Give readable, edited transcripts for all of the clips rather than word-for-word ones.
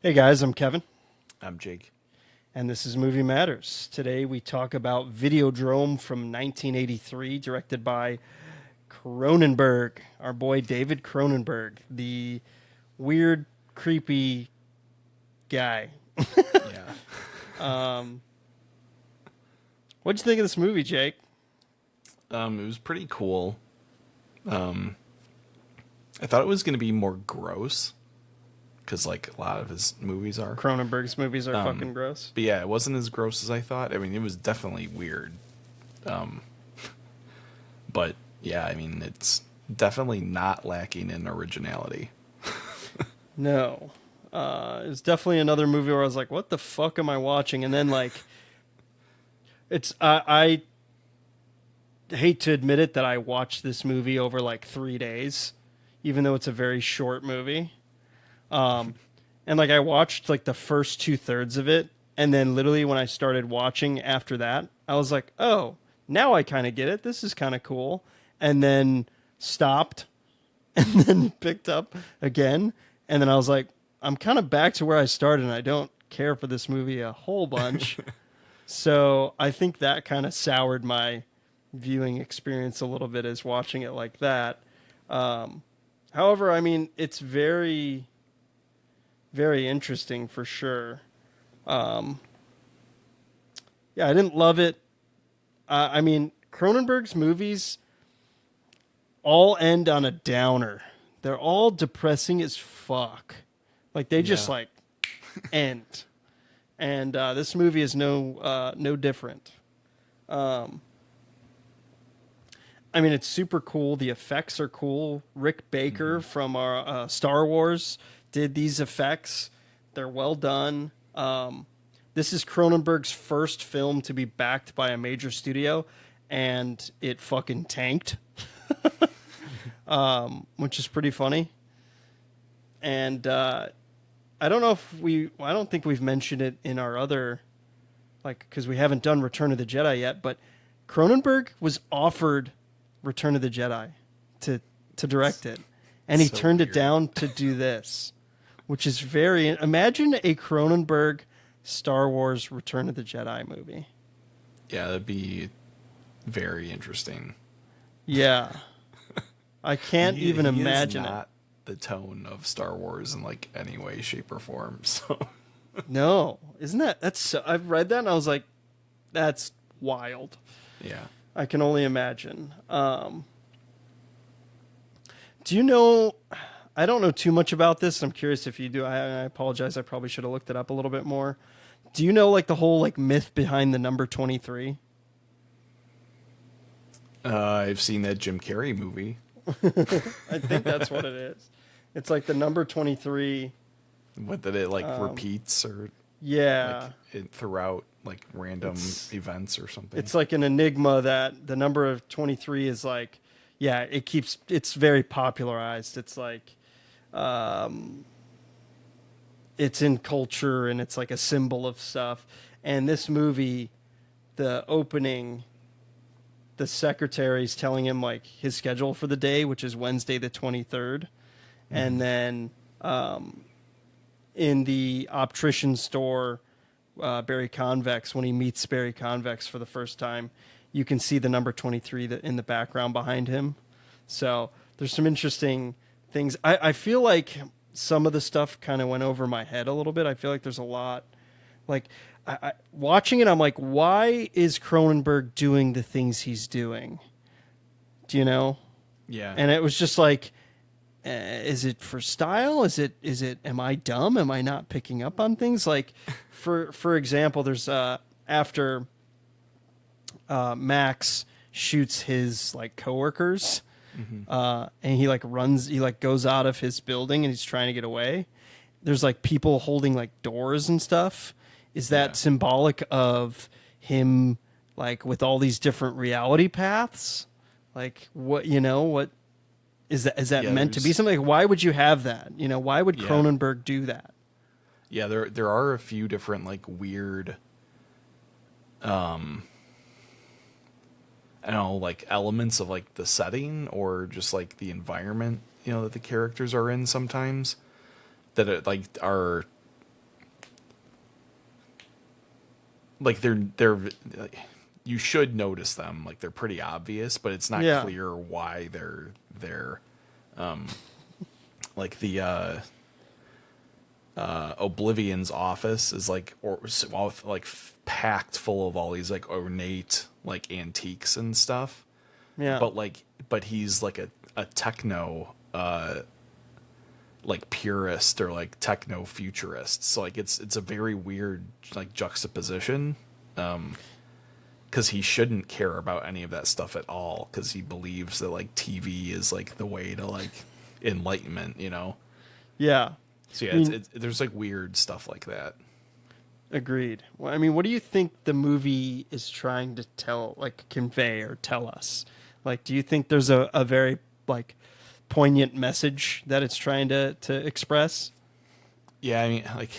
Hey guys, I'm Kevin, I'm Jake. and this is Movie Matters. Today we talk about Videodrome from 1983, directed by Cronenberg, our boy David Cronenberg, the weird, creepy guy. Yeah. Um, what'd you think of this movie, Jake? It was pretty cool. Um, I thought it was going to be more gross because, like, a lot of his movies are. Cronenberg's movies are fucking gross. But yeah, it wasn't as gross as I thought. I mean, it was definitely weird. But yeah, I mean, it's definitely not lacking in originality. No. It's definitely another movie where I was like, what the fuck am I watching? And then, like, I hate to admit it that I watched this movie over like 3 days, even though it's a very short movie. Um, and like I watched like the first two thirds of it, and then literally when I started watching after that, I was like, oh, now I kind of get it. This is kind of cool. And then stopped, and then picked up again, and then I was like, I'm kind of back to where I started, and I don't care for this movie a whole bunch. So I think that kind of soured my viewing experience a little bit as watching it like that. Um, However, I mean, it's very, very interesting for sure. Um, yeah, I didn't love it. I mean, Cronenberg's movies all end on a downer. They're all depressing as fuck. Like they just Yeah. like end. And this movie is no different. Um, I mean, it's super cool. The effects are cool. Rick Baker hmm from our Star Wars did these effects. They're well done. This is Cronenberg's first film to be backed by a major studio, and it fucking tanked, which is pretty funny. And I don't know if I don't think we've mentioned it in our other, like, because we haven't done Return of the Jedi yet, but Cronenberg was offered Return of the Jedi to to direct it, and he So turned it weird. down to do this, which is very. Imagine a Cronenberg Star Wars Return of the Jedi movie. Yeah, that'd be very interesting. Yeah, I can't even He is imagine it. not the tone of Star Wars in like any way, shape, or form. So No, isn't that's so, I've read that and I was like, that's wild. yeah. I can only imagine. Do you know? I don't know too much about this. I'm curious if you do. I apologize. I probably should have looked it up a little bit more. Do you know like the whole like myth behind the number 23? I've seen that Jim Carrey movie. I think that's what it is. It's like the number 23. What that it like Um, repeats or like yeah, it throughout like random it's events or something. it's like an enigma that the number of 23 is like, yeah, it's very popularized. It's like, um, it's in culture and it's like a symbol of stuff. And this movie, the opening, the secretary's telling him like his schedule for the day, which is Wednesday the 23rd. And hmm then in the optician store, Barry Convex, when he meets Barry Convex for the first time, you can see the number 23 in the background behind him. So there's some interesting things. I feel like some of the stuff kind of went over my head a little bit. I feel like there's a lot. Like, watching it, I'm like, why is Cronenberg doing the things he's doing? Do you know? Yeah. And it was just like, is it for style? Is it am I dumb? Am I not picking up on things? Like for example, there's after Max shoots his like coworkers, hmm and he like runs, he like goes out of his building and he's trying to get away. There's like people holding like doors and stuff. Is Yeah. that symbolic of him like with all these different reality paths? Like what, what is that Yeah. meant to be There's something? Like, why would you have that? Why would yeah. Cronenberg do that? Yeah. There are a few different like weird um I don't know like elements of like the setting or just like the environment that the characters are in sometimes that like are like they're like, you should notice them. Like they're pretty obvious, but it's not Yeah. clear why they're there. Like the Oblivion's office is like packed full of all these like ornate like antiques and stuff. Yeah. But he's like a techno like purist or like techno futurist. So like it's a very weird like juxtaposition. Because he shouldn't care about any of that stuff at all, because he believes that like TV is like the way to like enlightenment, you know. Yeah. So yeah, I mean, there's like weird stuff like that. agreed. Well, I mean, what do you think the movie is trying to tell, like convey or tell us? Like, do you think there's a very like poignant message that it's trying to express? Yeah, I mean, like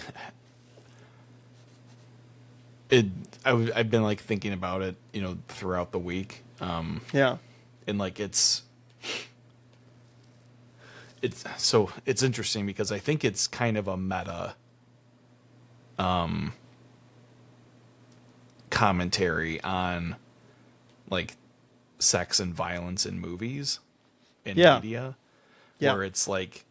I've been like thinking about it, you know, throughout the week. Yeah. And like it's interesting because I think it's kind of a meta commentary on like sex and violence in movies and Yeah. media, Yeah. where it's like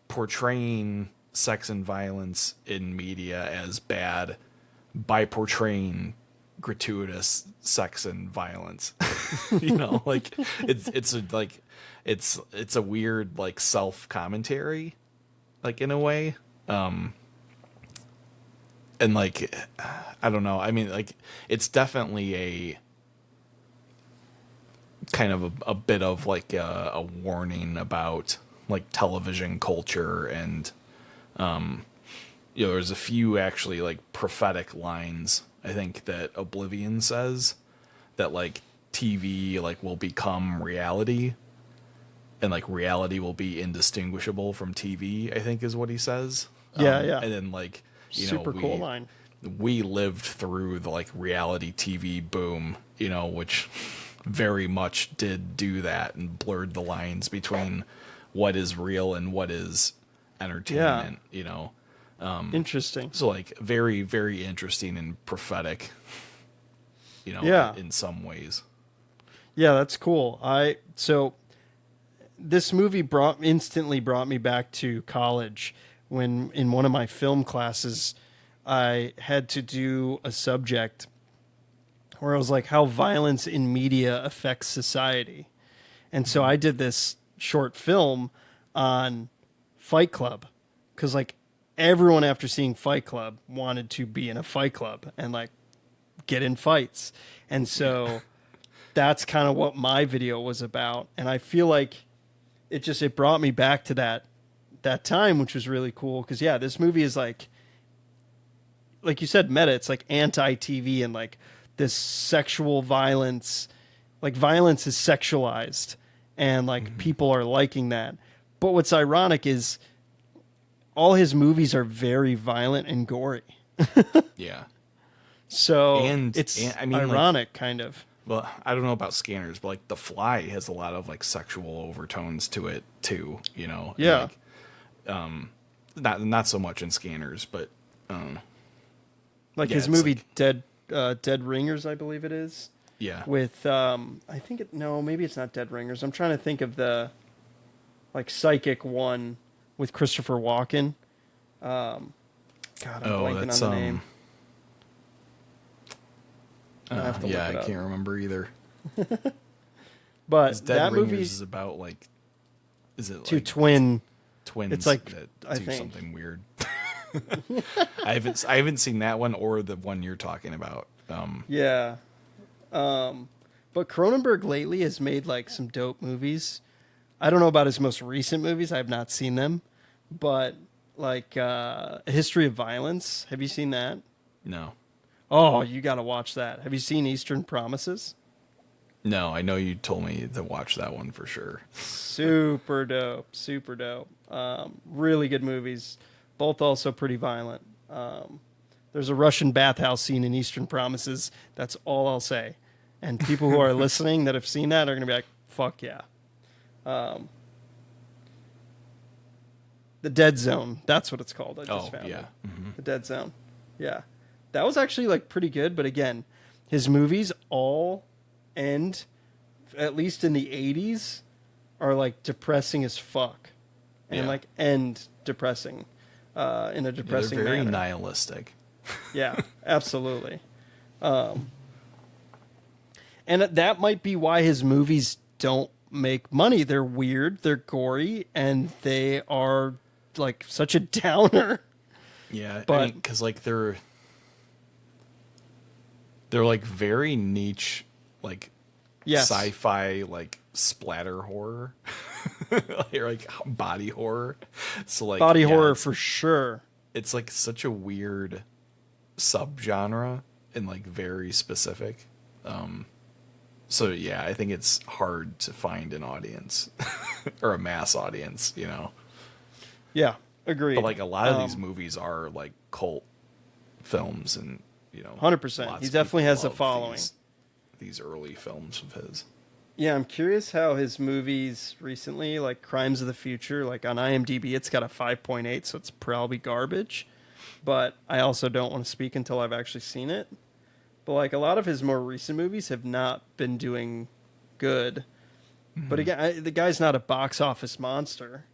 portraying sex and violence in media as bad by portraying gratuitous sex and violence. You know, like it's a weird like self commentary, like in a way. And like I don't know. I mean, like it's definitely a kind of a bit of like a warning about like television culture and you know, there's a few actually like prophetic lines I think that Oblivion says that like TV like will become reality and like reality will be indistinguishable from TV, I think is what he says. Yeah. Yeah. And then like, you Super know, cool line. we lived through the like reality TV boom, you know, which very much did do that and blurred the lines between what is real and what is entertainment, you know. Interesting. So like very, very interesting and prophetic, you know, Yeah. in some ways. Yeah, that's cool. So this movie instantly brought me back to college when in one of my film classes I had to do a subject where I was like how violence in media affects society. And so I did this short film on Fight Club cuz like everyone after seeing Fight Club wanted to be in a fight club and like get in fights. And so that's kind of what my video was about. And I feel like it brought me back to that time, which was really cool. Cause yeah, this movie is like you said, meta. It's like anti-TV and like this sexual violence, like violence is sexualized and like people are liking that. But what's ironic is all his movies are very violent and gory. Yeah. So And I mean, ironic, like, kind of. well, I don't know about Scanners, but like The Fly has a lot of like sexual overtones to it too, you know. And, Yeah. like, not so much in Scanners, but Like yeah, his it's movie like, Dead Ringers, I believe it is. yeah. With I think no, maybe it's not Dead Ringers. I'm trying to think of the like psychic one with Christopher Walken. God, I'm blanking that's on the name. I have to yeah, look it I up. can't remember either. But Dead that Ringers movie is about like, is it two like twin. twins It's like, that I do think. something weird? I haven't seen that one or the one you're talking about. Yeah. But Cronenberg lately has made like some dope movies. I don't know about his most recent movies. I have not seen them. But like A History of Violence. Have you seen that? No, Oh, you got to watch that. Have you seen Eastern Promises? no, I know you told me to watch that one for sure. Super dope. Super dope. Really good movies. Both also pretty violent. There's a Russian bathhouse scene in Eastern Promises. That's all I'll say. And people who are listening that have seen that are going to be like, fuck yeah. The Dead Zone. That's what it's called. I just found yeah. it. The Dead Zone. Yeah. That was actually like pretty good, but again, his movies all end, at least in the 80s, are like depressing as fuck. And Yeah. like end depressing in a Yeah, they're depressing very manner. nihilistic. Yeah, absolutely. And that might be why his movies don't make money. They're weird, they're gory, and they are like such a downer. Yeah, I But mean, because like they're like very niche, like yes, sci-fi, like splatter horror, or like body horror. So like, body yeah, horror for sure. it's like such a weird subgenre and like very specific. So yeah, I think it's hard to find an audience or a mass audience, you know. Yeah, But agreed. like a lot of these movies are like cult films, and you know, 100%. lots He of definitely people has a love following. these early films of his. Yeah, I'm curious how his movies recently, like Crimes of the Future, like on IMDb, it's got a 5.8, so it's probably garbage. But I also don't want to speak until I've actually seen it. But like a lot of his more recent movies have not been doing good. But again, the guy's not a box office monster.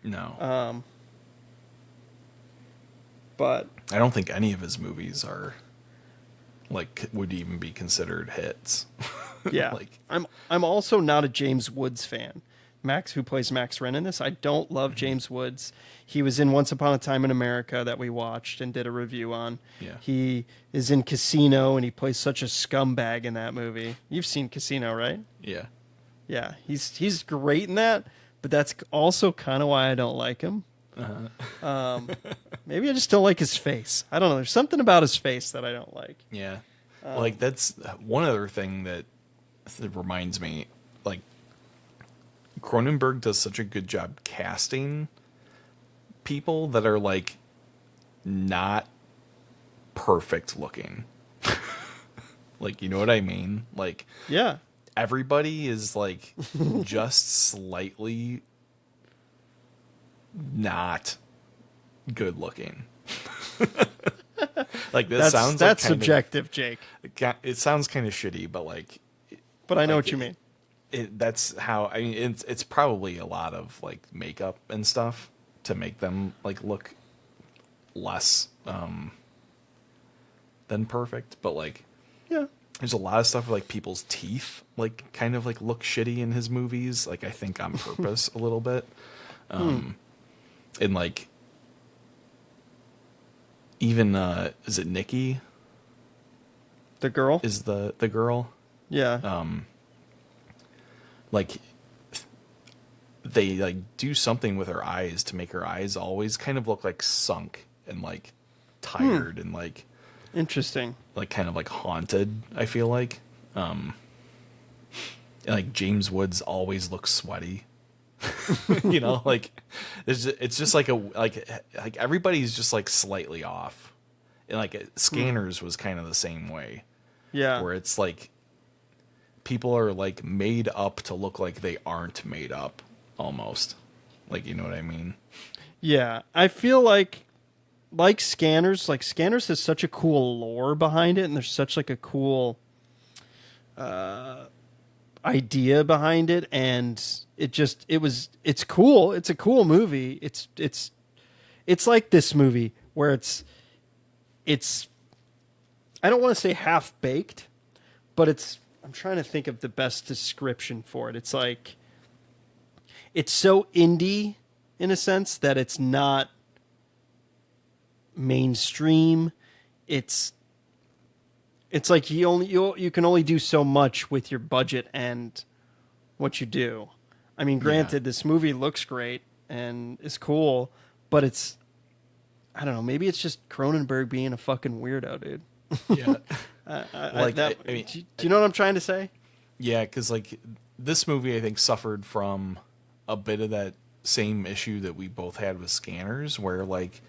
No, But I don't think any of his movies are like would even be considered hits. yeah, Like, I'm also not a James Woods fan. Max, who plays Max Wren in this, I don't love James Woods. He was in Once Upon a Time in America that we watched and did a review on. yeah, He is in Casino and he plays such a scumbag in that movie. You've seen Casino, right? yeah, Yeah, he's great in that, but that's also kind of why I don't like him. Maybe I just don't like his face. I don't know. There's something about his face that I don't like. yeah. Like that's one other thing that reminds me, like Cronenberg does such a good job casting people that are like not perfect looking. Like, you know what I mean? Like Yeah, everybody is like just slightly not good looking. Like this sounds that's like subjective, Jake. it sounds kind of shitty, but like But I know like what you mean. that's how I mean it's probably a lot of like makeup and stuff to make them like look less than perfect, but like Yeah, there's a lot of stuff like people's teeth like kind of like look shitty in his movies, like I think on purpose a little bit. And like even is it Nikki the girl. is the girl? Yeah, Like they like do something with her eyes to make her eyes always kind of look like sunk and like tired and interesting. like kind of like haunted, I feel like. And like James Woods always looks sweaty. You know, like it's just like like everybody's just like slightly off. And like Scanners was kind of the same way, Yeah, where it's like people are like made up to look like they aren't made up almost. Like, you know what I mean? yeah. I feel like Scanners, like Scanners has such a cool lore behind it, and there's such like a cool idea behind it, and it's cool. It's a cool movie. It's like this movie where it's I don't want to say half baked, but I'm trying to think of the best description for it. It's like it's so indie in a sense that it's not mainstream. It's like you can only do so much with your budget and what you do. I mean, granted, this movie looks great and is cool, but I don't know. Maybe it's just Cronenberg being a fucking weirdo, dude. Yeah. Do you know what I'm trying to say? Yeah, because like this movie, I think suffered from a bit of that same issue that we both had with Scanners, where like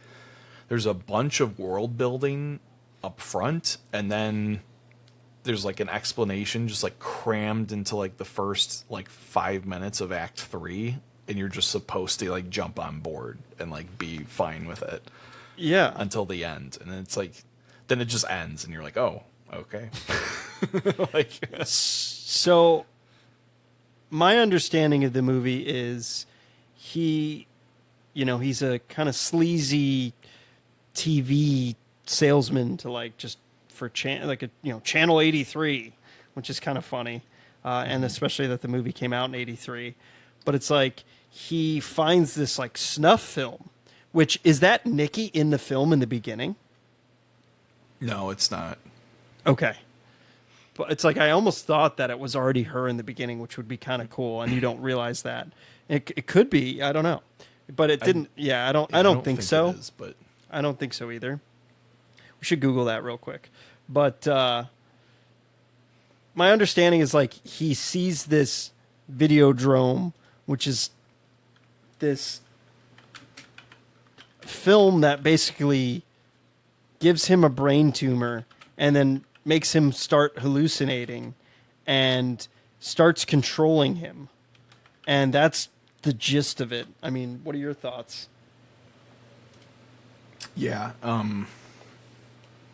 there's a bunch of world building up front, and then there's like an explanation just like crammed into like the first like 5 minutes of Act 3, and you're just supposed to like jump on board and like be fine with it Yeah. until the end, and it's like then it just ends, and you're like, oh, okay. Like, So my understanding of the movie is he's a kind of sleazy TV salesman to like just for Channel 83, which is kind of funny, and especially that the movie came out in '83. But it's like he finds this like snuff film, which is that Nikki in the film in the beginning? no, it's not. Okay. But it's like I almost thought that it was already her in the beginning, which would be kind of cool, and you don't realize that. It could be, I don't know, but it didn't. I don't think so. It is, but I don't think so either. We should Google that real quick. But my understanding is like he sees this Videodrome, which is this film that basically gives him a brain tumor and then makes him start hallucinating and starts controlling him. And that's the gist of it. I mean, what are your thoughts? yeah, Did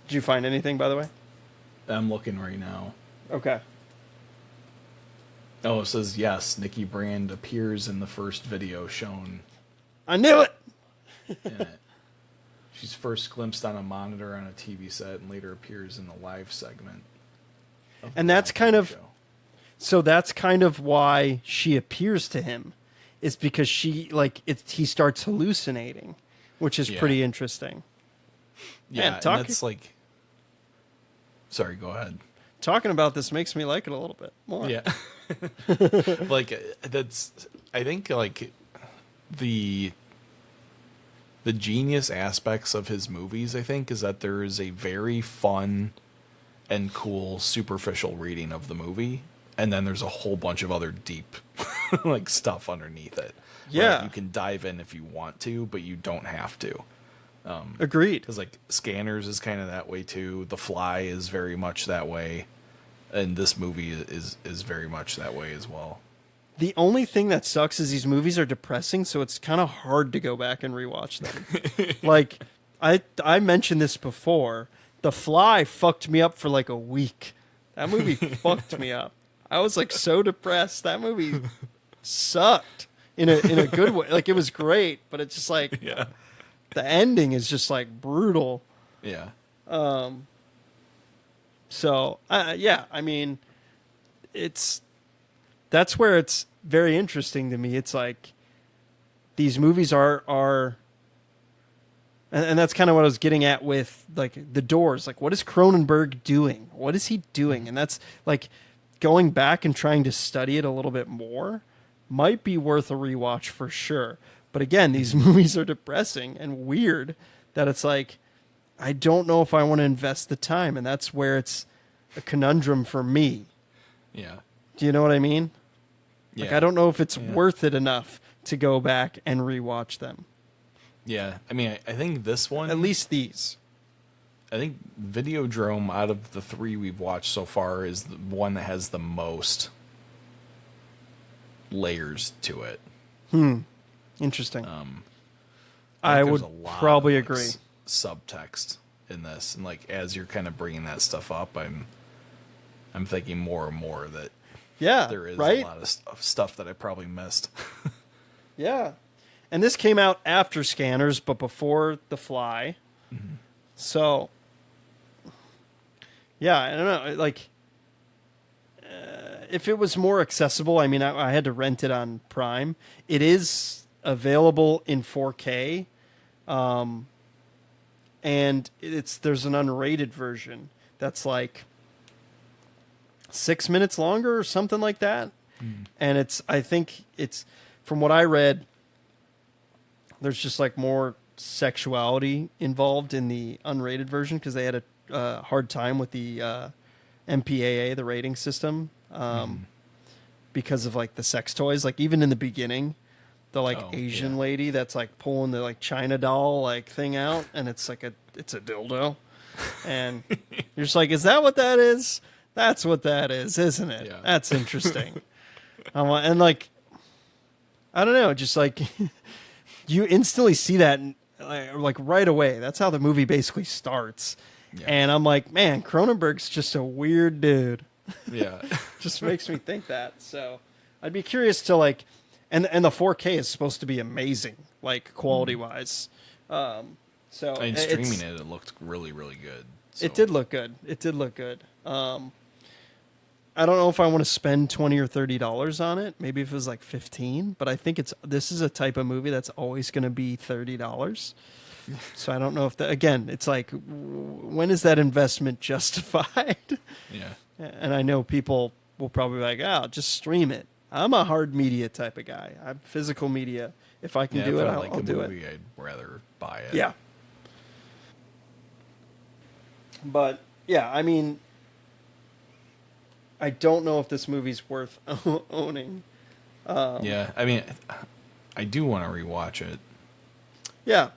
you find anything, by the way? I'm looking right now. Okay. Oh, it says yes. Nikki Brand appears in the first video shown I knew it. in it. She's first glimpsed on a monitor on a TV set and later appears in the live segment. And that's kind of so that's kind of why she appears to him, is because he starts hallucinating, which is pretty interesting. Yeah, Man, and that's like. Sorry, go ahead. Talking about this makes me like it a little bit more. Yeah, like that's. I think like the genius aspects of his movies, I think, is that there is a very fun and cool superficial reading of the movie, and then there's a whole bunch of other deep like stuff underneath it. Yeah, you can dive in if you want to, but you don't have to. Agreed. Because like Scanners is kind of that way too. The Fly is very much that way, and this movie is very much that way as well. The only thing that sucks is these movies are depressing, so it's kind of hard to go back and rewatch them. Like I mentioned this before. The Fly fucked me up for like a week. That movie fucked me up. I was like so depressed. That movie sucked in a good way. Like it was great, but it's just like the ending is just like brutal. Yeah. So I mean, that's where it's very interesting to me. It's like these movies are and that's kind of what I was getting at with like The Doors. Like, what is Cronenberg doing? What is he doing? And that's like going back and trying to study it a little bit more might be worth a rewatch for sure. But again, these movies are depressing and weird that it's like, I don't know if I want to invest the time. And that's where it's a conundrum for me. Yeah. Do you know what I mean? Yeah. Like, I don't know if it's worth it enough to go back and rewatch them. Yeah. I mean, I think this one, At least these. I think Videodrome out of the three we've watched so far is the one that has the most layers to it. Interesting. I I think would there's a lot probably of, like, agree. Subtext in this, and like as you're kind of bringing that stuff up, I'm thinking more and more that there is right? a lot of stuff that I probably missed. Yeah. And this came out after Scanners, but before The Fly. Mm-hmm. So, yeah, I don't know. Like, if it was more accessible, I mean, I had to rent it on Prime. It is available in 4K. And there's an unrated version that's like 6 minutes longer or something like that. And I think it's, from what I read, there's just like more sexuality involved in the unrated version because they had a hard time with the MPAA, the rating system, because of like the sex toys. Like even in the beginning, the like Asian lady that's like pulling the like China doll like thing out, and it's like it's a dildo, and you're just like, is that what that is? That's what that is, isn't it? Yeah. That's interesting. And like, I don't know, just like you instantly see that like right away. That's how the movie basically starts. Yeah. And I'm like, man, Cronenberg's just a weird dude. Yeah. Just makes me think that. So I'd be curious to like, and the 4K is supposed to be amazing, like quality wise. So I mean, streaming it looked really, really good. So. it did look good. It did look good. I don't know if I want to spend $20 or $30 on it. Maybe if it was like 15, but I think this is a type of movie that's always going to be $30. So I don't know if again, it's like, when is that investment justified? Yeah. And I know people will probably be like, oh, just stream it. I'm a hard media type of guy. I'm physical media. If I can do it, I'll do it. I'd rather buy it. Yeah. But yeah, I mean, I don't know if this movie's worth owning. Yeah, I mean, I do want to rewatch it. Yeah,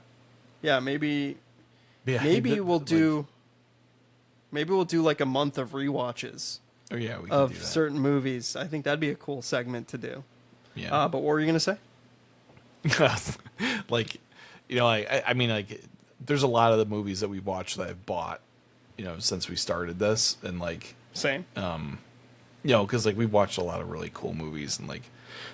yeah, maybe we'll do like a month of rewatches Oh yeah, we can of do that. certain movies. I think that'd be a cool segment to do. Yeah. But what were you gonna say? Like, I mean, like, there's a lot of the movies that we watched that I've bought, since we started this, and like, Same. because like we've watched a lot of really cool movies, and like,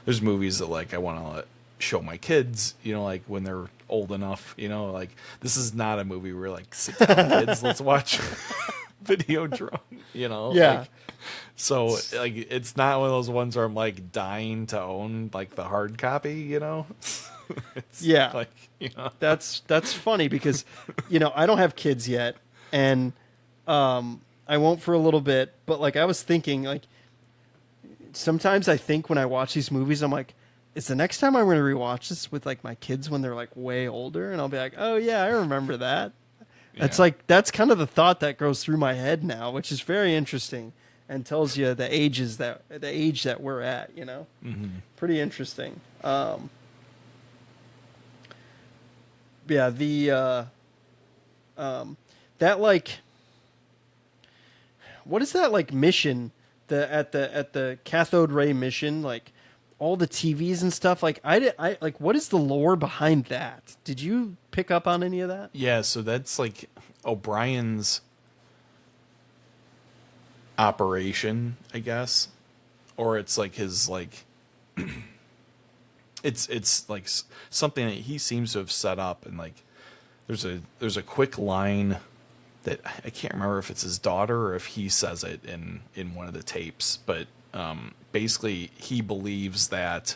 there's movies that like I want to show my kids, like when they're old enough, like this is not a movie where like sit down kids, let's watch Videodrome, Yeah. Like, so like it's not one of those ones where I'm like dying to own like the hard copy, It's Yeah. like That's funny because I don't have kids yet, and I won't for a little bit. But like I was thinking, like sometimes I think when I watch these movies, I'm like, is the next time I'm going to rewatch this with like my kids when they're like way older, and I'll be like, oh yeah, I remember that. It's like that's kind of the thought that goes through my head now, which is very interesting and tells you the age that we're at. Mm-hmm. Pretty interesting. Yeah, that like, what is that like mission? At the cathode ray mission, like all the TVs and stuff. Like I like, what is the lore behind that? Did you pick up on any of that? Yeah, so that's like O'Brien's operation, I guess, or it's like his like it's like something that he seems to have set up, and like there's a quick line that I can't remember if it's his daughter or if he says it in one of the tapes, but basically he believes that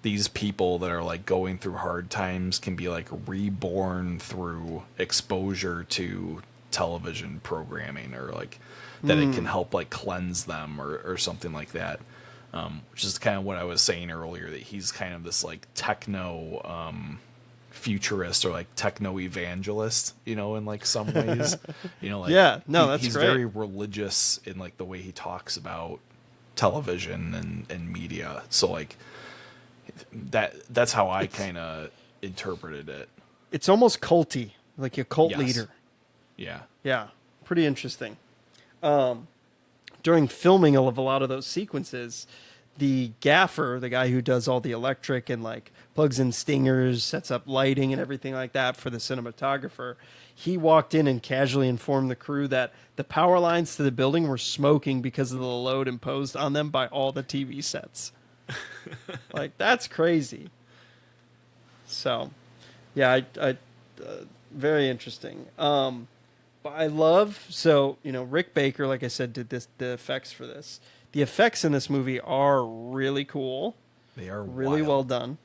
these people that are like going through hard times can be like reborn through exposure to television programming, or like that it can help like cleanse them or something like that. Which is kind of what I was saying earlier, that he's kind of this like techno futurist or like techno evangelist, in like some ways, like Yeah, no, that's he's great. very religious in like the way he talks about television and media. So like that's how I kind of interpreted it. It's almost culty, like a cult Yes. leader. Yeah. Yeah, pretty interesting. During filming of a lot of those sequences, the gaffer, the guy who does all the electric and like plugs in stingers, sets up lighting and everything like that for the cinematographer, he walked in and casually informed the crew that the power lines to the building were smoking because of the load imposed on them by all the TV sets. Like, that's crazy. So, yeah, I very interesting. But I love, Rick Baker, like I said, did the effects for this. The effects in this movie are really cool. They are really wild. well done.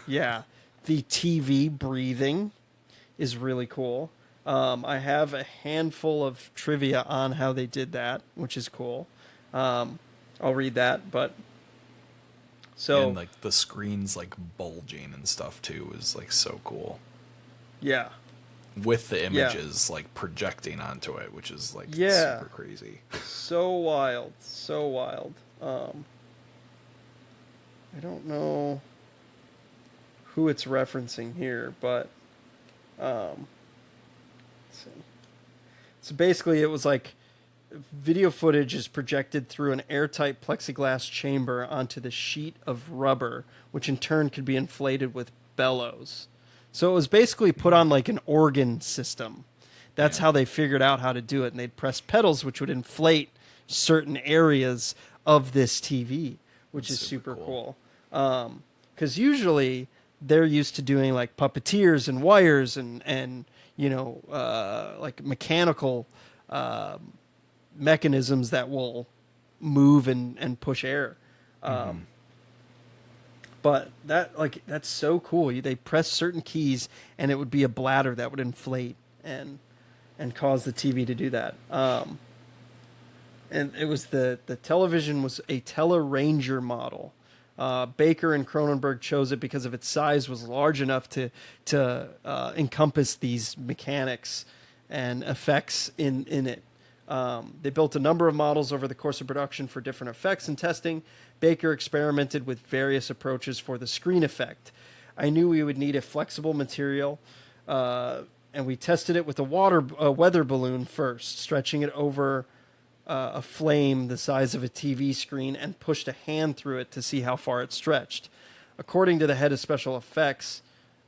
Yeah. The TV breathing is really cool. I have a handful of trivia on how they did that, which is cool. I'll read that, but so and like the screens like bulging and stuff too is like so cool. Yeah. With the images like projecting onto it, which is like super crazy. So wild. So wild. I don't know who it's referencing here, but let's see. So basically it was like video footage is projected through an airtight plexiglass chamber onto the sheet of rubber, which in turn could be inflated with bellows. So it was basically put on like an organ system. That's how they figured out how to do it. And they'd press pedals, which would inflate certain areas of this TV, which is super cool. Because usually they're used to doing like puppeteers and wires and like mechanical mechanisms that will move and push air. But that's so cool. They press certain keys and it would be a bladder that would inflate and cause the TV to do that. And it was the television was a Teleranger model. Baker and Cronenberg chose it because of its size was large enough to encompass these mechanics and effects in it. They built a number of models over the course of production for different effects and testing. Baker experimented with various approaches for the screen effect. I knew we would need a flexible material, and we tested it with a weather balloon first, stretching it over a flame the size of a TV screen and pushed a hand through it to see how far it stretched. According to the head of special effects,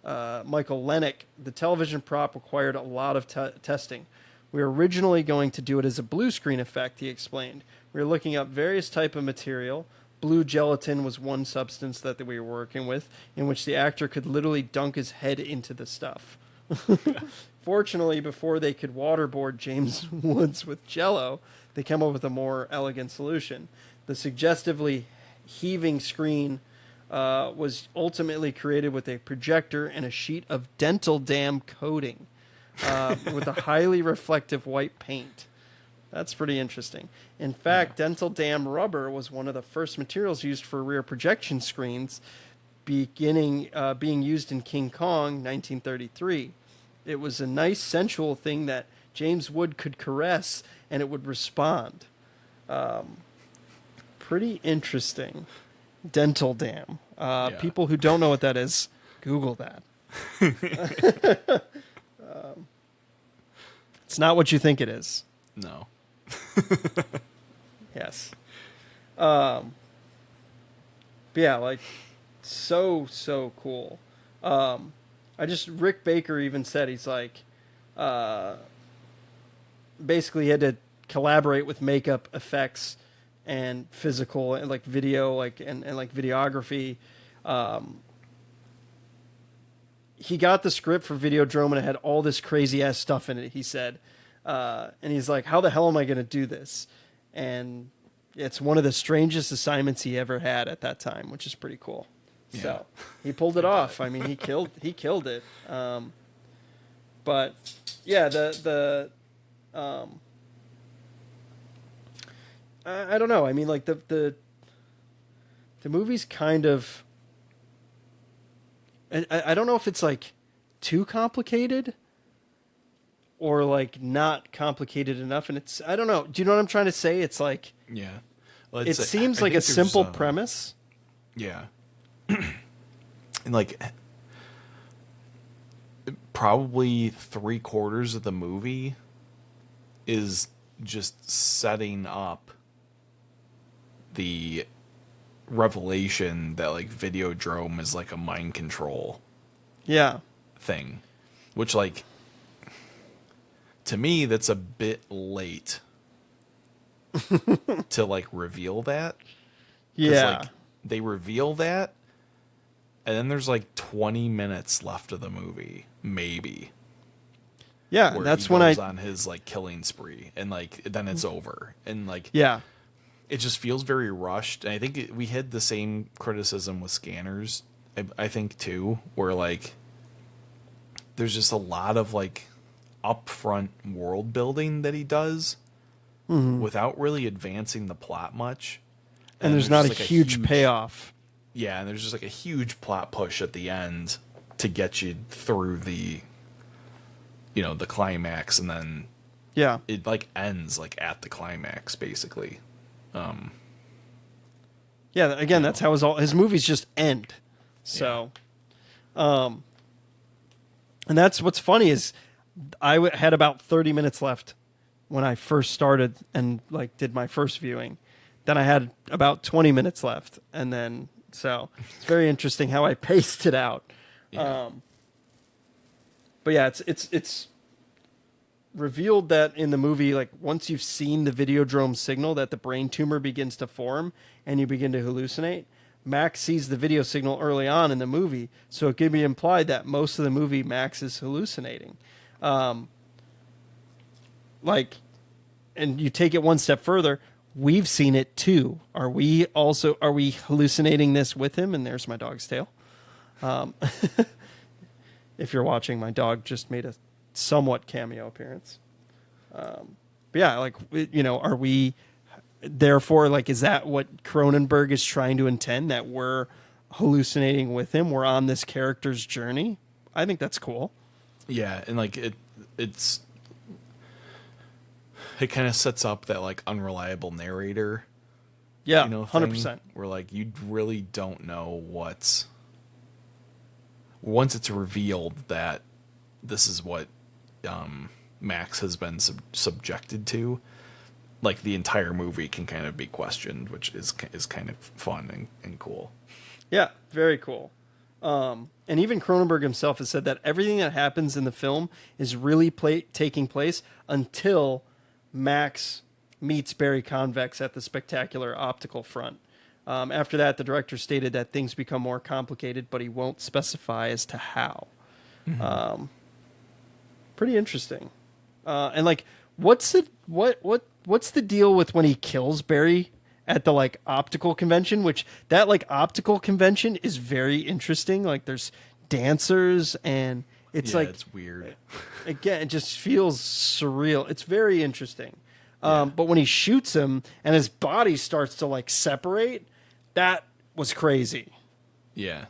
Michael Lennox, the television prop required a lot of testing. We were originally going to do it as a blue screen effect, he explained. We were looking up various type of material. Blue gelatin was one substance that we were working with, in which the actor could literally dunk his head into the stuff. Fortunately, before they could waterboard James Woods with Jell-O, they came up with a more elegant solution. The suggestively heaving screen was ultimately created with a projector and a sheet of dental dam coating with a highly reflective white paint. That's pretty interesting. In fact, dental dam rubber was one of the first materials used for rear projection screens, being used in King Kong, 1933. It was a nice, sensual thing that James Wood could caress, and it would respond. Pretty interesting. Dental dam. People who don't know what that is, Google that. It's not what you think it is. No. Yes. But yeah, like, so cool. Rick Baker even said, he's like, basically he had to collaborate with makeup effects and physical and like video, like, and like videography. He got the script for Videodrome and it had all this crazy ass stuff in it, he said. And he's like, how the hell am I going to do this? And it's one of the strangest assignments he ever had at that time, which is pretty cool. Yeah. So he pulled it off. I mean, he killed it. But yeah, I don't know. I mean, like the movie's kind of, I don't know if it's like too complicated or like not complicated enough. And it's, I don't know. Do you know what I'm trying to say? It's like, yeah, well, it seems like a simple premise. Yeah. And like probably 3/4 of the movie is just setting up the revelation that like Videodrome is like a mind control thing, which like to me that's a bit late to like reveal that. Like, they reveal that and then there's like 20 minutes left of the movie, maybe. Yeah, that's when on his like killing spree, and like then it's over, and like it just feels very rushed. And I think we had the same criticism with Scanners, I think too, where like there's just a lot of like upfront world building that he does without really advancing the plot much, and there's not like a huge payoff. Yeah, and there's just like a huge plot push at the end to get you through the, you know, the climax, and then it like ends like at the climax basically. Again, that's how his movies just end. So, and that's what's funny is I had about 30 minutes left when I first started and like did my first viewing. Then I had about 20 minutes left, and then so it's very interesting how I paced it out. But yeah, it's revealed that in the movie, like once you've seen the Videodrome signal, that the brain tumor begins to form and you begin to hallucinate. Max sees the video signal early on in the movie, so it could be implied that most of the movie Max is hallucinating. Um, like, and you take it one step further, we've seen it too. Are we hallucinating this with him? And there's my dog's tail. Um, if you're watching, my dog just made a somewhat cameo appearance. But yeah, like, are we therefore, like, is that what Cronenberg is trying to intend, that we're hallucinating with him? We're on this character's journey. I think that's cool. Yeah, and like it kind of sets up that like unreliable narrator, Yeah, thing, 100%. where like you really don't know once it's revealed that this is what Max has been subjected to, like the entire movie can kind of be questioned, which is kind of fun and cool. Yeah, very cool. And even Cronenberg himself has said that everything that happens in the film is really taking place until Max meets Barry Convex at the spectacular optical front. After that, the director stated that things become more complicated, but he won't specify as to how. Pretty interesting. And like, what's the deal with when he kills Barry at the like optical convention? Which that like optical convention is very interesting. Like, there's dancers and it's like it's weird. Again, it just feels surreal. It's very interesting. But when he shoots him and his body starts to like separate, that was crazy. Yeah.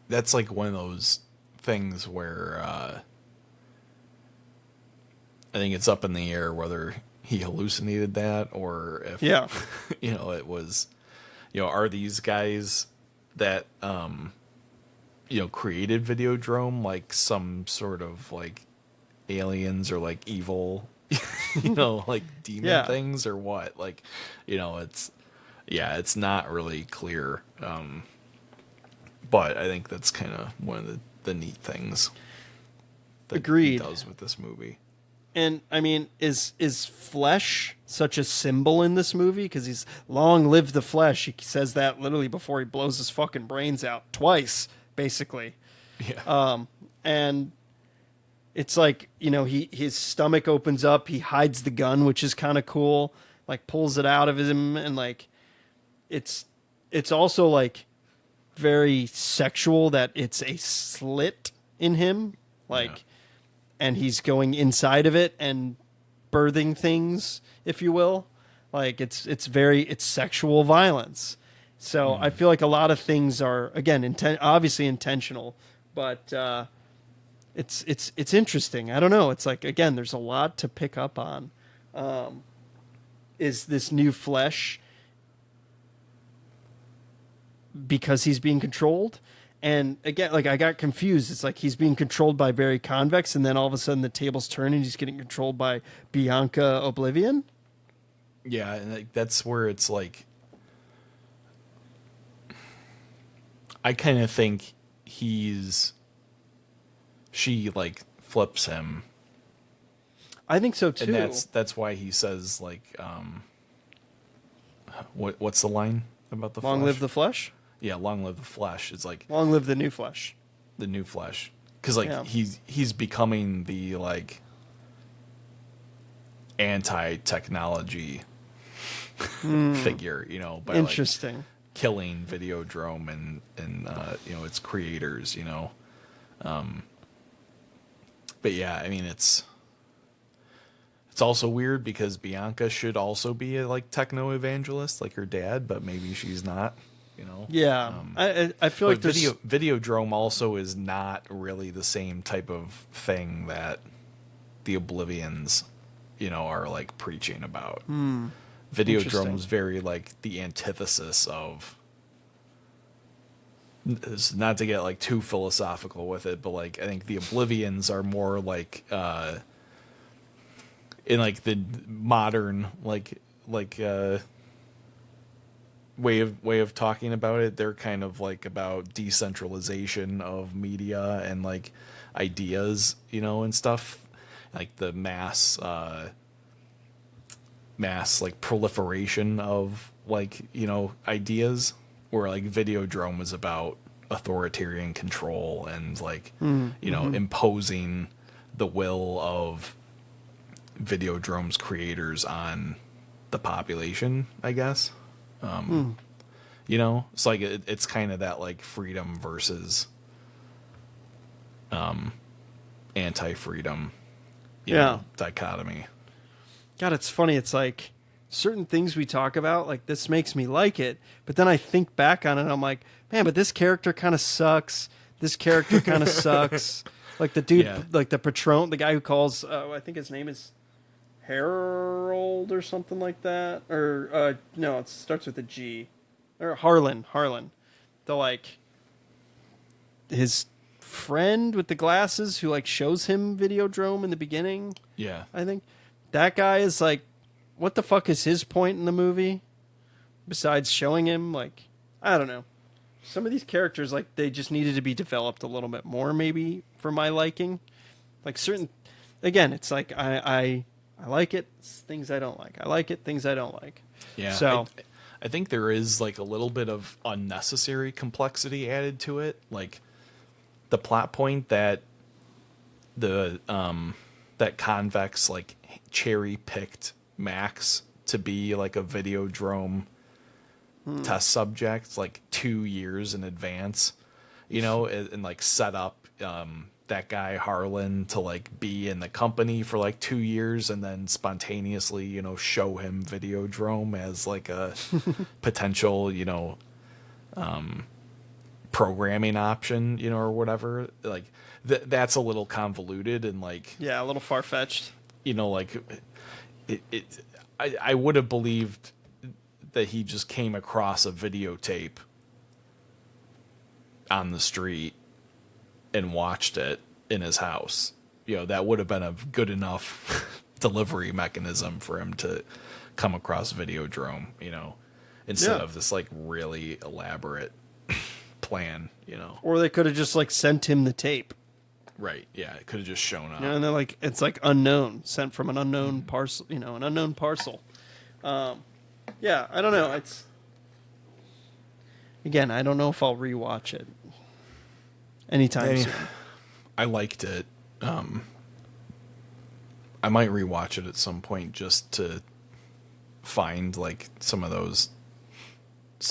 That's like one of those things where I think it's up in the air whether he hallucinated that or if it was, are these guys that created Videodrome like some sort of like aliens or like evil like demon things or what? Like, it's not really clear. But I think that's kind of one of the neat things that Agreed. he does with this movie. And I mean, is flesh such a symbol in this movie? Because he's long live the flesh. He says that literally before he blows his fucking brains out twice, basically. Yeah. And it's like, his stomach opens up. He hides the gun, which is kind of cool. Like, pulls it out of him, and like, it's also like very sexual that it's a slit in him, like, and he's going inside of it and birthing things, if you will. Like, it's sexual violence. So I feel like a lot of things are, again, obviously intentional, but it's interesting. I don't know. It's like, again, there's a lot to pick up on. Is this new flesh because he's being controlled? And again, like, I got confused. It's like he's being controlled by Barry Convex, and then all of a sudden the tables turn and he's getting controlled by Bianca Oblivion. Yeah, and like, that's where it's like, I kind of think she like flips him. I think so too. And that's why he says like, what's the line about the long flesh? live the flesh? Yeah, long live the flesh. It's like long live the new flesh. The new flesh, because like he's becoming the like anti-technology figure, by interesting like, killing Videodrome and its creators, But yeah, I mean it's also weird because Bianca should also be a like techno evangelist like her dad, but maybe she's not. Yeah, I feel like Videodrome also is not really the same type of thing that the Oblivions, are like preaching about. Videodrome is very like the antithesis of. Not to get like too philosophical with it, but like I think the Oblivions are more like in like the modern like way of talking about it. They're kind of like about decentralization of media and like ideas, and stuff, like the mass like proliferation of like ideas, where like Videodrome was about authoritarian control and like imposing the will of Videodrome's creators on the population, I guess. It's like it's kind of that like freedom versus anti-freedom dichotomy. God, it's funny. It's like certain things we talk about, like this makes me like it, but then I think back on it and I'm like, man, but this character kind of sucks. This character kind of sucks. Like the dude, like the patron, the guy who calls, I think his name is Harold or something like that. Or, no, it starts with a G. Or Harlan. The, like, his friend with the glasses who, like, shows him Videodrome in the beginning. Yeah. I think. That guy is, like, what the fuck is his point in the movie? Besides showing him, like, I don't know. Some of these characters, like, they just needed to be developed a little bit more, maybe, for my liking. Like, certain... Again, it's like, I like it, things I don't like. I like it, things I don't like. Yeah, so... I think there is, like, a little bit of unnecessary complexity added to it. Like, the plot point that that Convex, like, cherry-picked Max to be, like, a Videodrome test subject, like, 2 years in advance, and like, set up that guy Harlan to like be in the company for like 2 years and then spontaneously, show him Videodrome as like a potential, programming option, or whatever. Like that's a little convoluted and like, yeah, a little far-fetched. Like I would have believed that he just came across a videotape on the street and watched it in his house. That would have been a good enough delivery mechanism for him to come across Videodrome, instead of this like really elaborate plan, Or they could have just like sent him the tape. Right. Yeah. It could have just shown up. And they're like, it's like unknown, sent from an unknown parcel, an unknown parcel. Yeah, I don't know. It's, again, I don't know if I'll rewatch it anytime soon. I liked it. I might rewatch it at some point just to find like some of those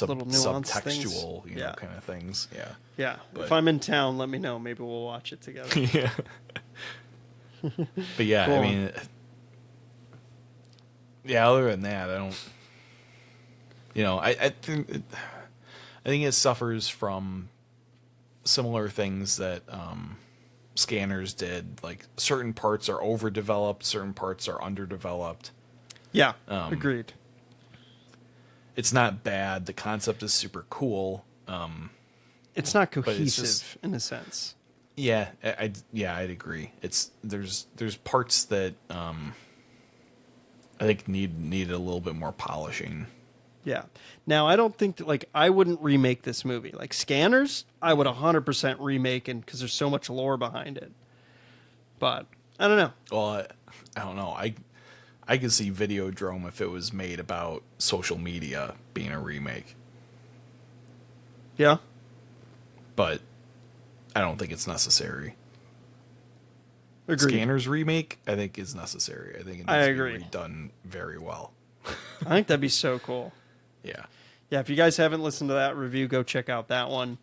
little nuance subtextual, things. Kind of things. Yeah. Yeah. But, if I'm in town, let me know. Maybe we'll watch it together. Yeah. But yeah, Cool. I mean, yeah. Other than that, I don't. I think it suffers from similar things that Scanners did. Like certain parts are overdeveloped, certain parts are underdeveloped. Yeah, agreed. It's not bad. The concept is super cool. It's not cohesive it's just, in a sense. Yeah, I'd agree. There's parts that I think need a little bit more polishing. Yeah. Now, I don't think that, like, I wouldn't remake this movie. Like, Scanners, I would 100% remake it because there's so much lore behind it. But, I don't know. Well, I don't know. I could see Videodrome if it was made about social media being a remake. Yeah? But I don't think it's necessary. Agreed. Scanners remake, I think, is necessary. I think it needs to be redone very well. I think that'd be so cool. Yeah. Yeah, if you guys haven't listened to that review, go check out that one.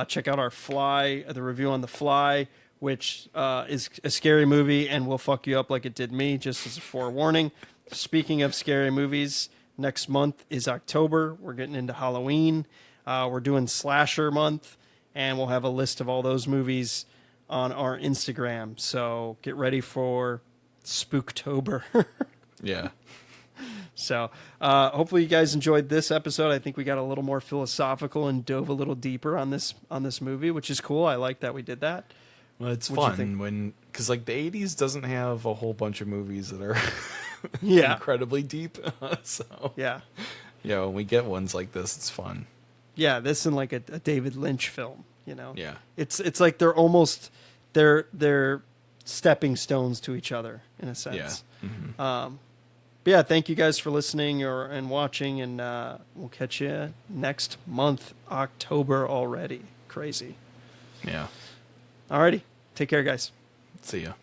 Check out our the review on The Fly, which is a scary movie and will fuck you up like it did me, just as a forewarning. Speaking of scary movies, next month is October. We're getting into Halloween. We're doing Slasher Month, and we'll have a list of all those movies on our Instagram. So get ready for Spooktober. Yeah. So hopefully you guys enjoyed this episode. I think we got a little more philosophical and dove a little deeper on this movie, which is cool. I like that we did that. Well, it's fun because like the 80s doesn't have a whole bunch of movies that are incredibly deep. So yeah, when we get ones like this, it's fun. Yeah, this and like a David Lynch film, Yeah, it's like they're almost they're stepping stones to each other in a sense. Yeah. Mm-hmm. But yeah, thank you guys for listening and watching, and we'll catch you next month, October already. Crazy. Yeah. Alrighty, take care, guys. See ya.